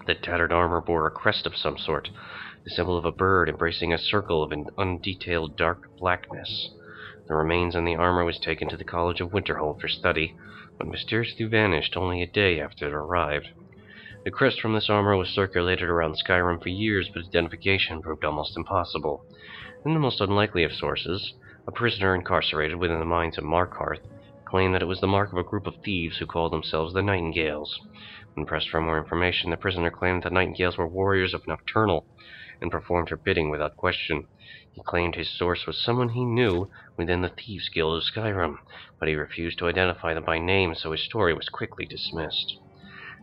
The tattered armor bore a crest of some sort, the symbol of a bird embracing a circle of an undetailed dark blackness. The remains and the armor was taken to the College of Winterhold for study, but mysteriously vanished only a day after it arrived. The crest from this armor was circulated around Skyrim for years, but identification proved almost impossible. In the most unlikely of sources, a prisoner incarcerated within the mines of Markarth claimed that it was the mark of a group of thieves who called themselves the Nightingales. When pressed for more information, the prisoner claimed the Nightingales were warriors of Nocturnal, and performed her bidding without question. He claimed his source was someone he knew within the Thieves' Guild of Skyrim, but he refused to identify them by name, so his story was quickly dismissed.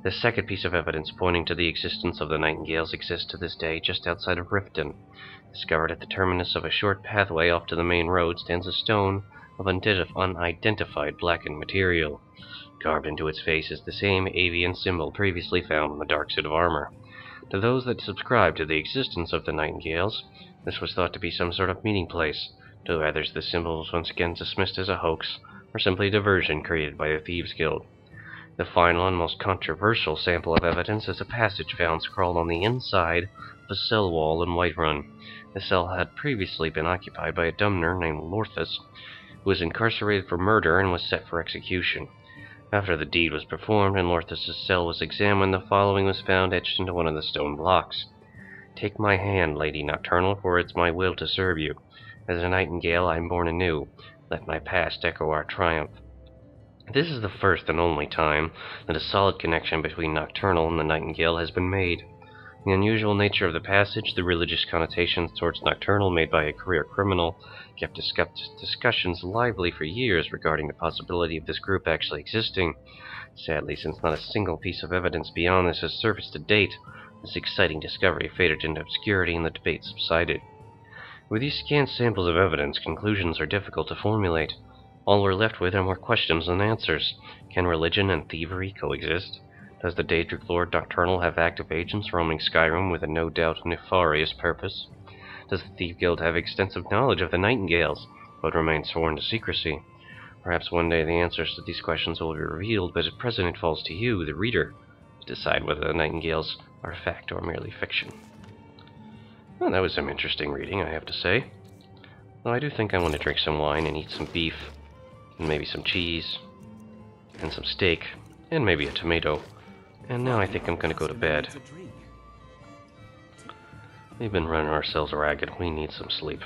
The second piece of evidence pointing to the existence of the Nightingales exists to this day just outside of Riften. Discovered at the terminus of a short pathway off to the main road stands a stone of unidentified blackened material. Carved into its face is the same avian symbol previously found on the dark suit of armor. To those that subscribe to the existence of the Nightingales, this was thought to be some sort of meeting place. To others, the symbol was once again dismissed as a hoax, or simply a diversion created by the Thieves' Guild. The final and most controversial sample of evidence is a passage found scrawled on the inside of a cell wall in Whiterun. The cell had previously been occupied by a Dumner named Lorthus, who was incarcerated for murder and was set for execution. After the deed was performed and Lorthus's cell was examined, the following was found etched into one of the stone blocks. "Take my hand, Lady Nocturnal, for it's my will to serve you. As a nightingale I am born anew. Let my past echo our triumph." This is the first and only time that a solid connection between Nocturnal and the Nightingale has been made. The unusual nature of the passage, the religious connotations towards Nocturnal made by a career criminal, kept discussions lively for years regarding the possibility of this group actually existing. Sadly, since not a single piece of evidence beyond this has surfaced to date, this exciting discovery faded into obscurity and the debate subsided. With these scant samples of evidence, conclusions are difficult to formulate. All we're left with are more questions than answers. Can religion and thievery coexist? Does the Daedric Lord Nocturnal have active agents roaming Skyrim with a no doubt nefarious purpose? Does the Thief Guild have extensive knowledge of the Nightingales, but remain sworn to secrecy? Perhaps one day the answers to these questions will be revealed, but at present it falls to you, the reader, to decide whether the Nightingales are fact or merely fiction. Well, that was some interesting reading, I have to say. Well, I do think I want to drink some wine and eat some beef, and maybe some cheese, and some steak, and maybe a tomato. And now I think I'm going to go to bed. We've been running ourselves ragged. We need some sleep.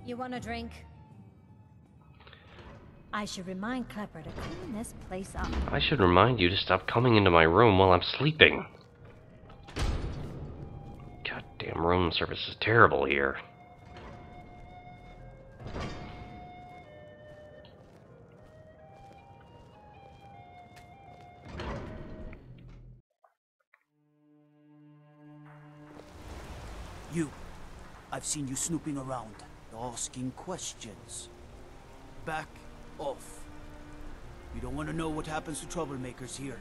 You want a drink? I should remind Klepper to clean this place up. I should remind you to stop coming into my room while I'm sleeping. Goddamn room service is terrible here. I've seen you snooping around, asking questions. Back off. You don't want to know what happens to troublemakers here.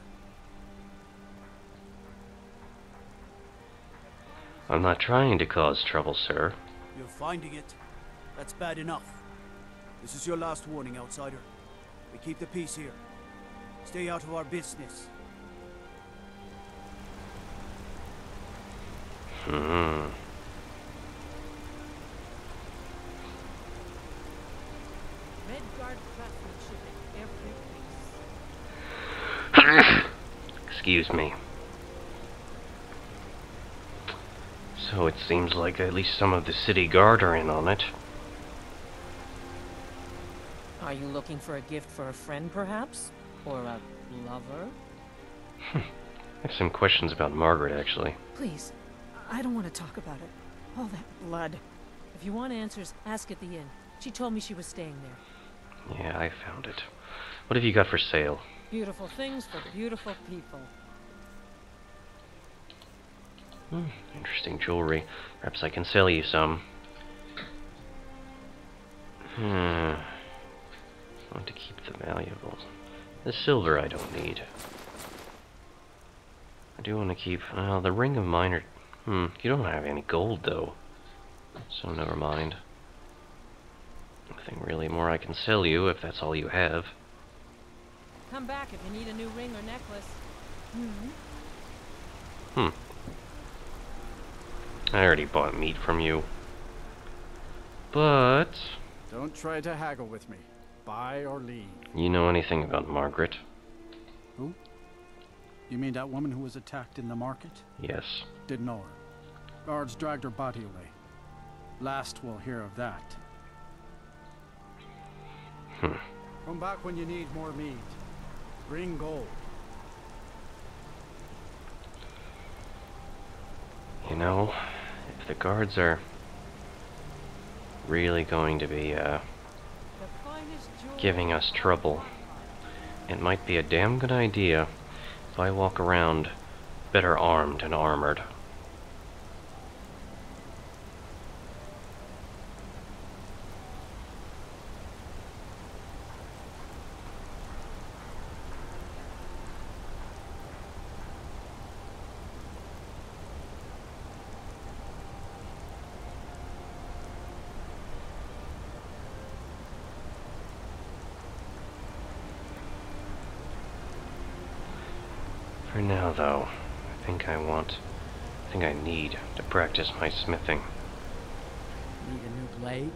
I'm not trying to cause trouble, sir. You're finding it. That's bad enough. This is your last warning, outsider. We keep the peace here. Stay out of our business. Excuse me. So it seems like at least some of the city guard are in on it. Are you looking for a gift for a friend, perhaps? Or a lover? I have some questions about Margaret, actually. Please, I don't want to talk about it. All that blood. If you want answers, ask at the inn. She told me she was staying there. Yeah, I found it. What have you got for sale? Beautiful things for beautiful people. Interesting jewelry. Perhaps I can sell you some. I want to keep the valuables. The silver I don't need. I do want to keep... the ring of minor... you don't have any gold, though. So never mind. Nothing really more I can sell you if that's all you have. Come back if you need a new ring or necklace. I already bought meat from you. But Don't try to haggle with me. Buy or leave. you know anything about Margaret? Who? You mean that woman who was attacked in the market? Yes. Didn't know her. Guards dragged her body away. Last we'll hear of that. Come back when you need more meat. Bring gold. You know, if the guards are really going to be giving us trouble, it might be a damn good idea if I walk around better armed and armored. For now, though, I think I need to practice my smithing. Need a new blade?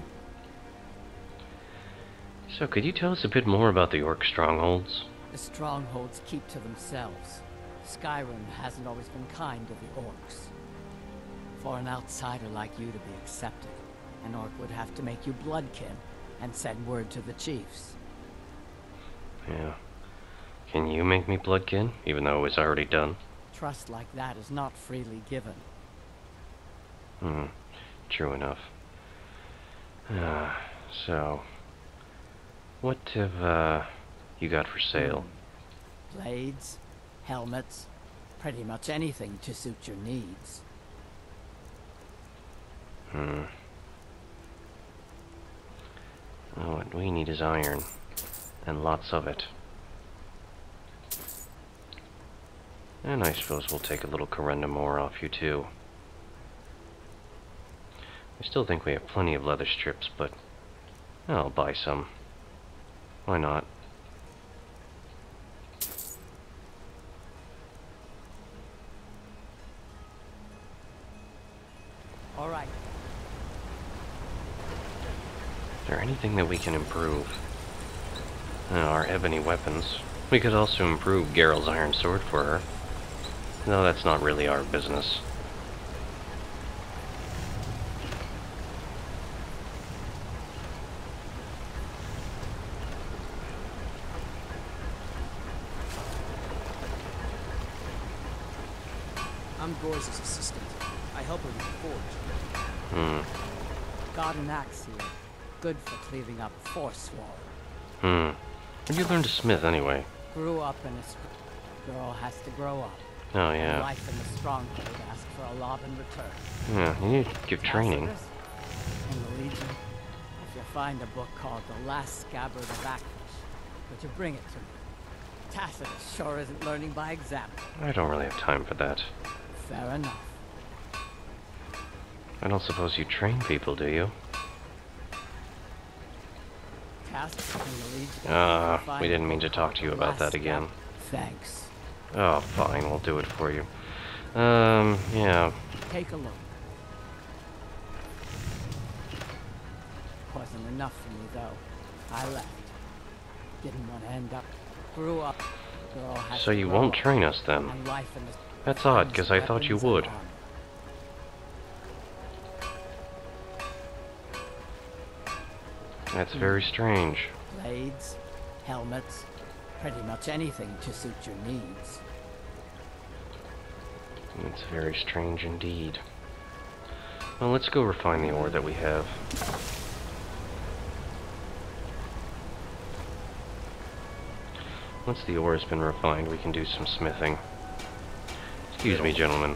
So, could you tell us a bit more about the orc strongholds? The strongholds keep to themselves. Skyrim hasn't always been kind to the orcs. For an outsider like you to be accepted, an orc would have to make you bloodkin and send word to the chiefs. Yeah. Can you make me bloodkin, even though it was already done? Trust like that is not freely given. True enough. So, what have, you got for sale? Blades, helmets, pretty much anything to suit your needs. Well, what we need is iron, and lots of it. And I suppose we'll take a little corundum more off you too. I still think we have plenty of leather strips, but I'll buy some. Why not? All right. Is there anything that we can improve? Our ebony weapons. We could also improve Geralt's iron sword for her. No, that's not really our business. I'm Gore's assistant. I help her with the forge. Got an axe here. Good for cleaving up force wall. Where'd you learn to smith anyway? Grew up in a girl has to grow up. Oh yeah. Life in the stronghold asks for a lob in return. Yeah, you need to give training. In the Legion, if you find a book called The Last Scabbard of Actors, would you bring it to me? Tacitus sure isn't learning by example. I don't really have time for that. Fair enough. I don't suppose you train people, do you? Tacitus in the Legion. We didn't mean to talk to you about that again. Thanks. Oh, fine, we'll do it for you. Yeah. Take a look. Wasn't enough for me, though. I left. Didn't want to end up. Grew up. Girl has So to you grow won't up, train us then? and life in the That's odd, because I thought you weapons and would. armor. That's very strange. Blades, helmets, pretty much anything to suit your needs. It's very strange indeed. Well, let's go refine the ore that we have. Once the ore has been refined, we can do some smithing. Excuse me, gentlemen.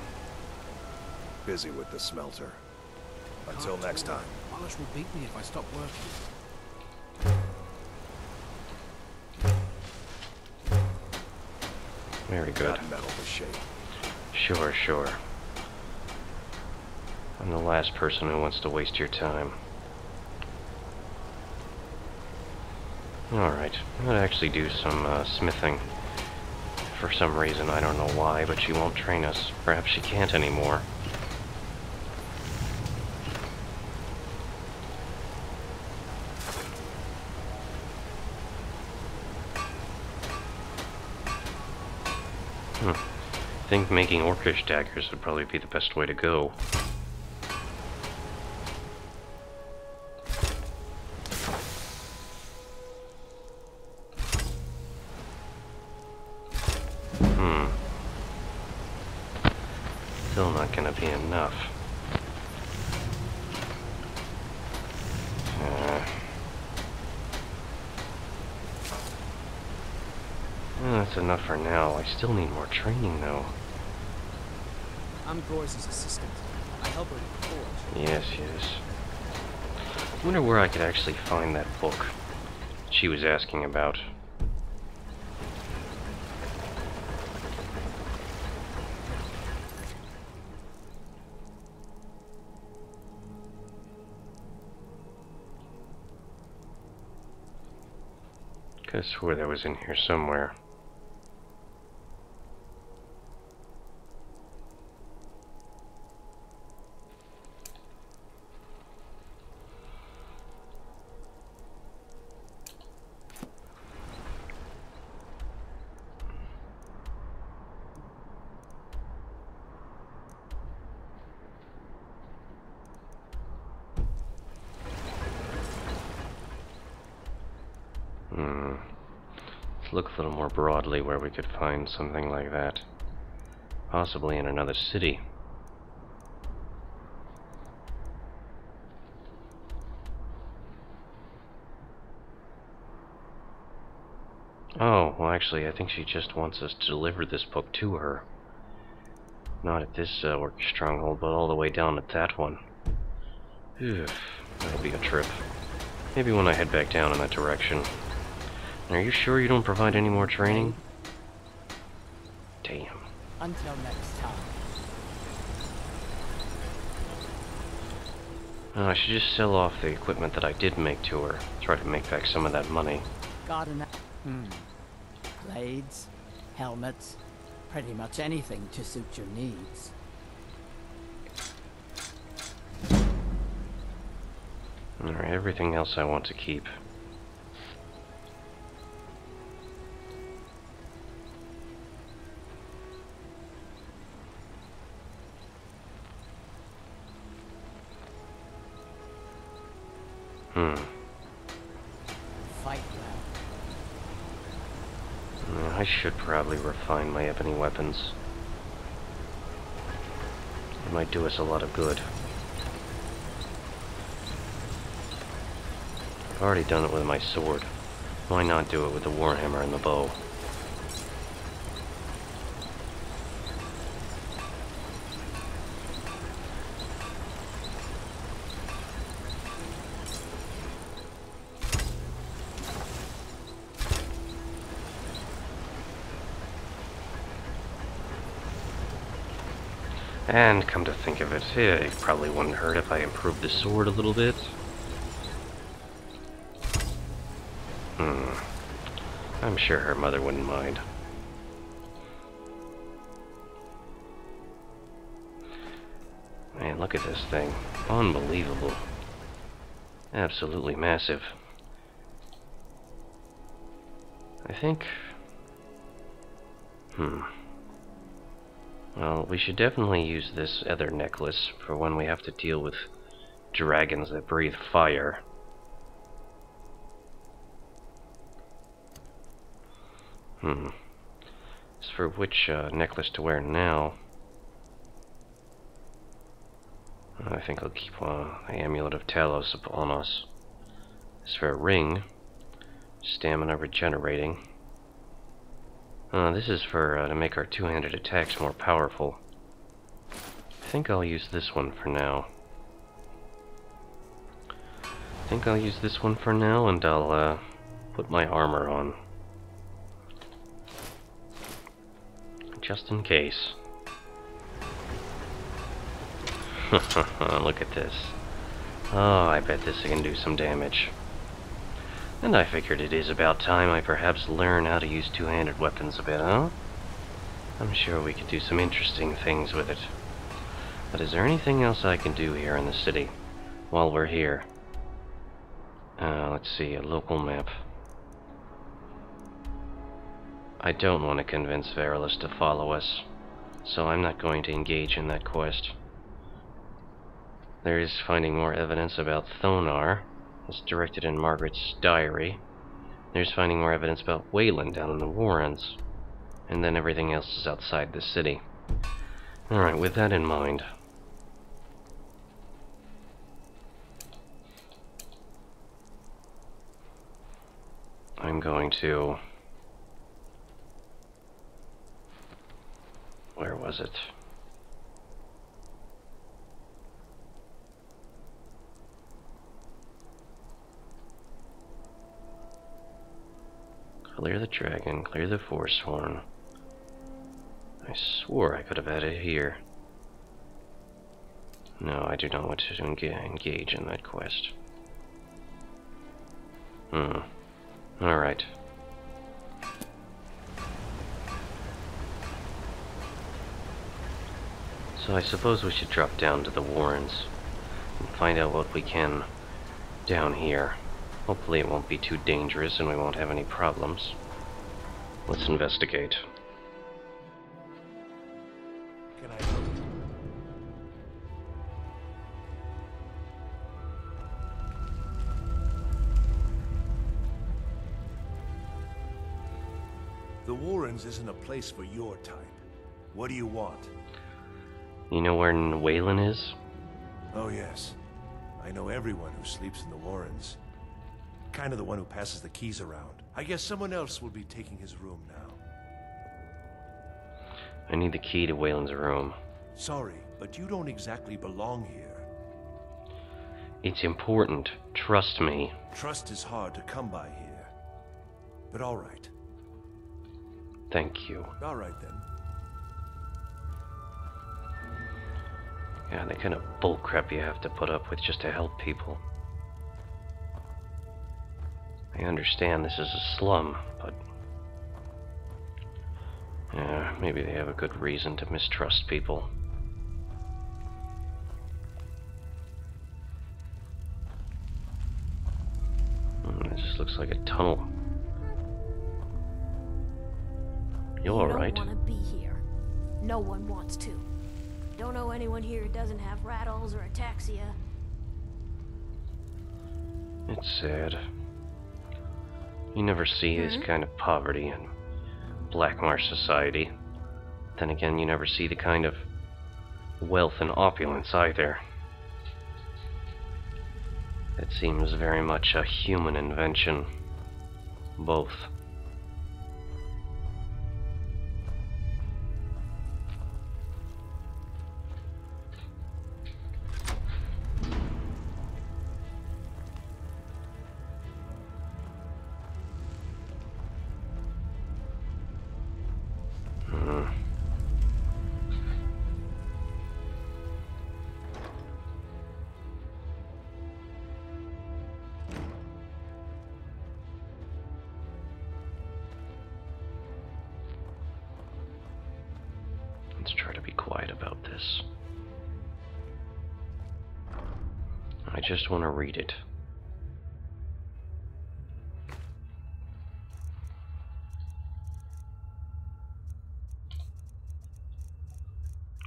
Busy with the smelter. Until next time. Polish will beat me if I stop working. Very good. Got metal to shape. Sure, sure. I'm the last person who wants to waste your time. Alright, I'm gonna actually do some smithing. For some reason, I don't know why, but she won't train us. Perhaps she can't anymore. I think making orcish daggers would probably be the best way to go. Still not gonna be enough. That's enough for now. I still need more training, though. I'm Gore's assistant. I help her with the forge. Yes, yes. I wonder where I could actually find that book she was asking about. Could have swore that was in here somewhere. Let's look a little more broadly where we could find something like that. Possibly in another city. Oh, well actually, I think she just wants us to deliver this book to her. Not at this orc stronghold, but all the way down at that one. Phew, that'll be a trip. Maybe when I head back down in that direction. Are you sure you don't provide any more training? Damn. Until next time. I should just sell off the equipment that I did make to her. Try to make back some of that money. Got enough? Blades, helmets, pretty much anything to suit your needs. Alright, everything else I want to keep. Fight well. I should probably refine my ebony weapons. It might do us a lot of good. I've already done it with my sword. Why not do it with the warhammer and the bow? And come to think of it, it probably wouldn't hurt if I improved the sword a little bit. I'm sure her mother wouldn't mind. Man, look at this thing. Unbelievable. Absolutely massive. I think... Well, we should definitely use this other necklace for when we have to deal with dragons that breathe fire. As for which necklace to wear now, I think I'll keep the Amulet of Talos upon us. As for a ring, stamina regenerating. This is for to make our two-handed attacks more powerful. I think I'll use this one for now. And I'll put my armor on. Just in case. Look at this. Oh, I bet this can do some damage. And I figured it is about time I perhaps learn how to use two-handed weapons a bit, huh? I'm sure we could do some interesting things with it. But is there anything else I can do here in the city while we're here? Let's see, a local map. I don't want to convince Verilus to follow us, so I'm not going to engage in that quest. There is finding more evidence about Thonar. It's directed in Margaret's diary. There's finding more evidence about Wayland down in the Warrens. And then everything else is outside the city. Alright, with that in mind, I'm going to... Where was it? Clear the dragon, clear the force horn. I swore I could have had it here. No, I do not want to engage in that quest. Alright. So I suppose we should drop down to the Warrens and find out what we can down here. Hopefully it won't be too dangerous and we won't have any problems. Let's investigate. Can I help you? The Warrens isn't a place for your type. What do you want? You know where Wayland is? Oh yes. I know everyone who sleeps in the Warrens. Kind of the one who passes the keys around. I guess someone else will be taking his room now. I need the key to Wayland's room. Sorry, but you don't exactly belong here. It's important. Trust me. Trust is hard to come by here. But all right. Thank you. All right then. Yeah, the kind of bullcrap you have to put up with just to help people. I understand this is a slum, but... yeah, maybe they have a good reason to mistrust people. It just looks like a tunnel. You alright? Don't want to be here. No one wants to. Don't know anyone here who doesn't have rattles or ataxia. It's sad. You never see this kind of poverty in Blackmarsh society. Then again, you never see the kind of wealth and opulence either. It seems very much a human invention. Both. Let's try to be quiet about this. I just want to read it.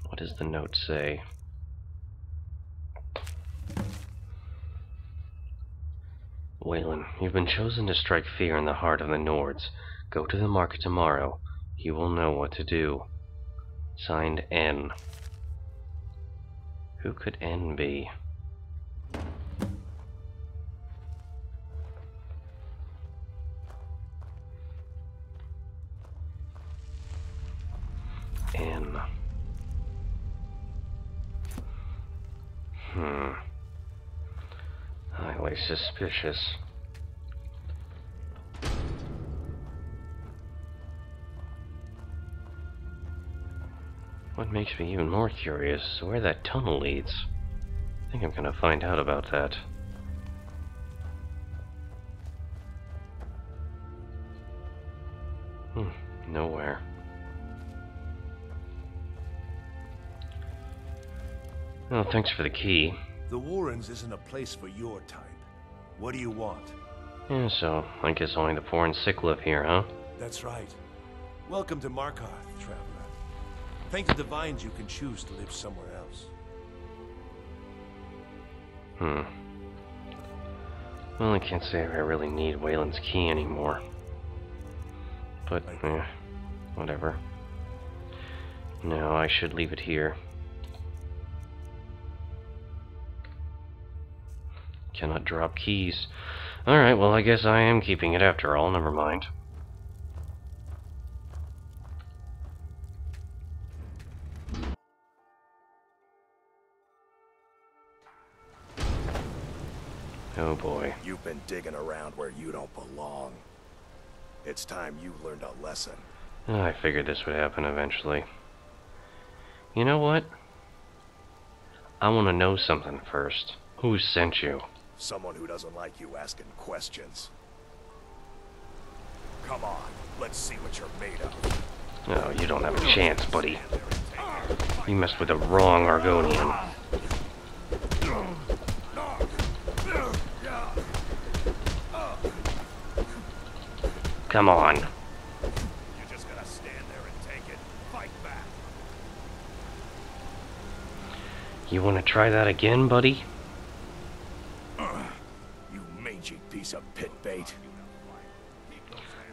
What does the note say? Wayland, you've been chosen to strike fear in the heart of the Nords. Go to the market tomorrow. You will know what to do. Signed, N. Who could N be? N. Highly suspicious. What makes me even more curious is where that tunnel leads. I think I'm gonna find out about that. Nowhere. Well, thanks for the key. The Warrens isn't a place for your type. What do you want? Yeah, so I guess only the poor and sick live here, huh? That's right. Welcome to Markarth, traveler. Thank the divines you can choose to live somewhere else. Well, I can't say I really need Waylon's key anymore. But, whatever. No, I should leave it here. Cannot drop keys. Alright, well, I guess I am keeping it after all. Never mind. Oh boy. You've been digging around where you don't belong. It's time you learned a lesson. I figured this would happen eventually. You know what? I want to know something first. Who sent you? Someone who doesn't like you asking questions. Come on, let's see what you're made of. Oh, you don't have a chance, buddy. You messed with the wrong Argonian. Come on. You're just gonna stand there and take it. Fight back. You want to try that again, buddy? You mangy piece of pit bait.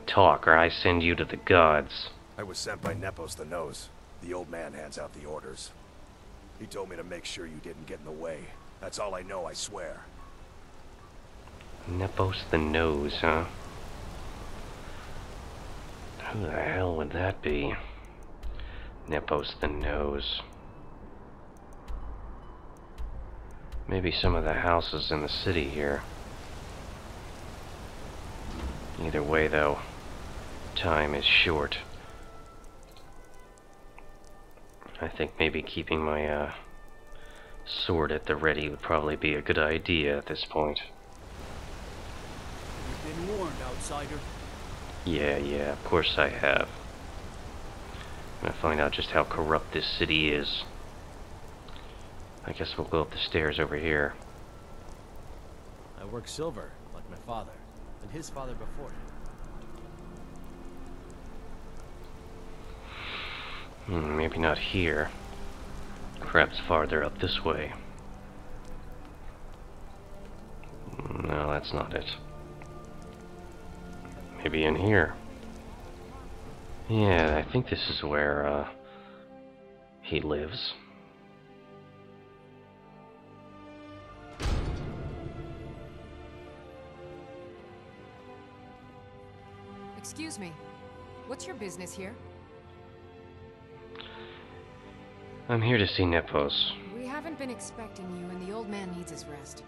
Talk, or I send you to the gods. I was sent by Nepos the Nose. The old man hands out the orders. He told me to make sure you didn't get in the way. That's all I know, I swear. Nepos the Nose, huh? Who the hell would that be? Nepos the Nose. Maybe some of the houses in the city here. Either way, though, time is short. I think maybe keeping my sword at the ready would probably be a good idea at this point. You've been warned, outsider. Yeah, of course I have. I'm gonna find out just how corrupt this city is. I guess we'll go up the stairs over here. I work silver, like my father, and his father before him. Maybe not here. Perhaps farther up this way. No, that's not it. Maybe in here. Yeah, I think this is where, he lives. Excuse me. What's your business here? I'm here to see Nepos. We haven't been expecting you, and the old man needs his rest.